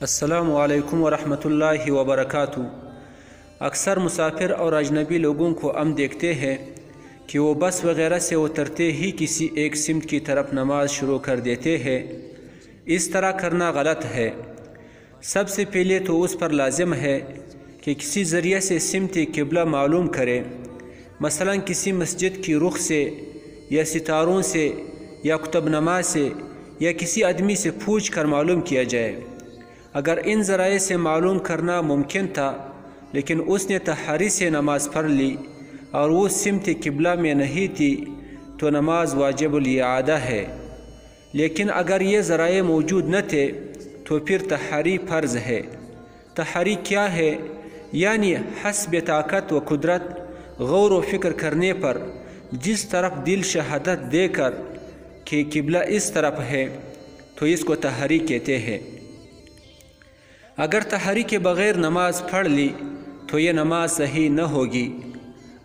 السلام علیکم ورحمۃ اللہ وبرکاتہ۔ اکثر مسافر اور اجنبی لوگوں کو ہم دیکھتے ہیں کہ وہ بس وغیرہ سے اترتے ہی کسی ایک سمت کی طرف نماز شروع کر دیتے ہیں۔ اس طرح کرنا غلط ہے۔ سب سے پہلے تو اس پر لازم ہے کہ کسی ذریعے سے سمت قبلہ معلوم کرے، مثلا کسی مسجد کی رخ سے یا ستاروں سے یا کتب نما سے یا کسی آدمی سے پوچھ کر معلوم کیا جائے۔ اگر ان ذرائع سے معلوم کرنا ممکن تھا لیکن اس نے تحری سے نماز پڑھ لی اور وہ سمت قبلہ میں نہیں تھی تو نماز واجب الاعادہ ہے، لیکن اگر یہ ذرائع موجود نہ تھے تو پھر تحری فرض ہے۔ تحری کیا ہے؟ یعنی حسب طاقت و قدرت غور و فکر کرنے پر جس طرف دل شہادت دے کر کہ قبلہ اس طرف ہے تو اس کو تحری کہتے ہیں۔ اگر تحری کے بغیر نماز پڑھ لی تو یہ نماز صحیح نہ ہوگی،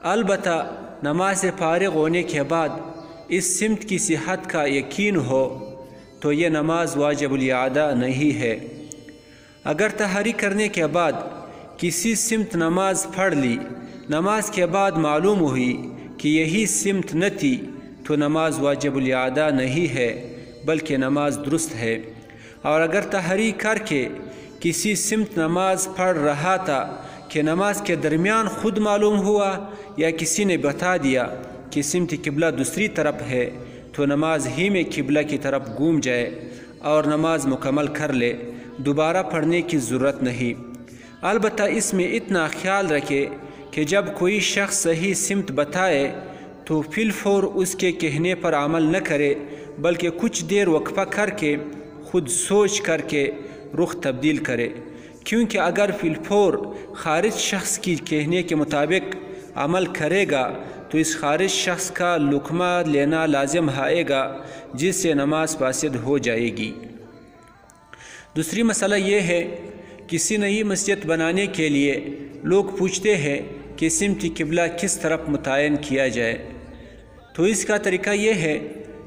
البتہ نماز سے فارغ ہونے کے بعد اس سمت کی صحت کا یقین ہو تو یہ نماز واجب الاعادہ نہیں ہے۔ اگر تحری کرنے کے بعد کسی سمت نماز پڑھ لی، نماز کے بعد معلوم ہوئی کہ یہی سمت نہ تھی تو نماز واجب الاعادہ نہیں ہے بلکہ نماز درست ہے۔ اور اگر تحری کر کے کسی سمت نماز پڑھ رہا تھا کہ نماز کے درمیان خود معلوم ہوا یا کسی نے بتا دیا کہ سمت قبلہ دوسری طرف ہے تو نماز ہی میں قبلہ کی طرف گھوم جائے اور نماز مکمل کر لے، دوبارہ پڑھنے کی ضرورت نہیں۔ البتہ اس میں اتنا خیال رکھے کہ جب کوئی شخص صحیح سمت بتائے تو فی الفور اس کے کہنے پر عمل نہ کرے بلکہ کچھ دیر وقفہ کر کے خود سوچ کر کے رخ تبدیل کرے، کیونکہ اگر فی الفور خارج شخص کی کہنے کے مطابق عمل کرے گا تو اس خارج شخص کا لقمہ لینا لازم آئے گا جس سے نماز فاسد ہو جائے گی۔ دوسری مسئلہ یہ ہے، کسی نئی مسجد بنانے کے لیے لوگ پوچھتے ہیں کہ سمت قبلہ کس طرف متعین کیا جائے، تو اس کا طریقہ یہ ہے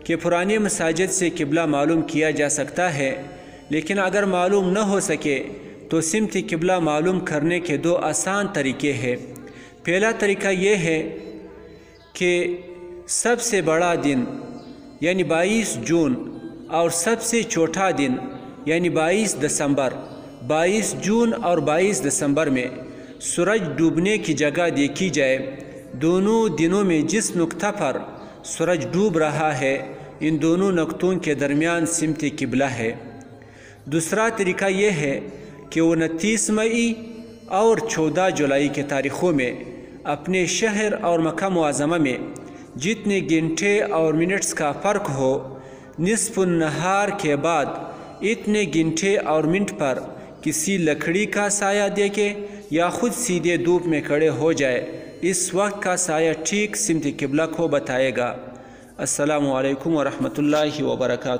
کہ پرانے مساجد سے قبلہ معلوم کیا جا سکتا ہے، لیکن اگر معلوم نہ ہو سکے تو سمت قبلہ معلوم کرنے کے دو آسان طریقے ہیں۔ پہلا طریقہ یہ ہے کہ سب سے بڑا دن یعنی 22 جون اور سب سے چھوٹا دن یعنی 22 دسمبر 22 جون اور 22 دسمبر میں سورج ڈوبنے کی جگہ دیکھی جائے۔ دونوں دنوں میں جس نقطہ پر سورج ڈوب رہا ہے ان دونوں نقطوں کے درمیان سمت قبلہ ہے۔ دوسرا طریقہ یہ ہے کہ 29 مئی اور 14 جولائی کے تاریخوں میں اپنے شہر اور مکہ معظمہ میں جتنے گھنٹے اور منٹس کا فرق ہو، نصف النہار کے بعد اتنے گھنٹے اور منٹ پر کسی لکڑی کا سایہ دے کے یا خود سیدھے دھوپ میں کھڑے ہو جائے، اس وقت کا سایہ ٹھیک سمت قبلہ کو بتائے گا۔ السلام علیکم ورحمۃ اللہ وبرکاتہ۔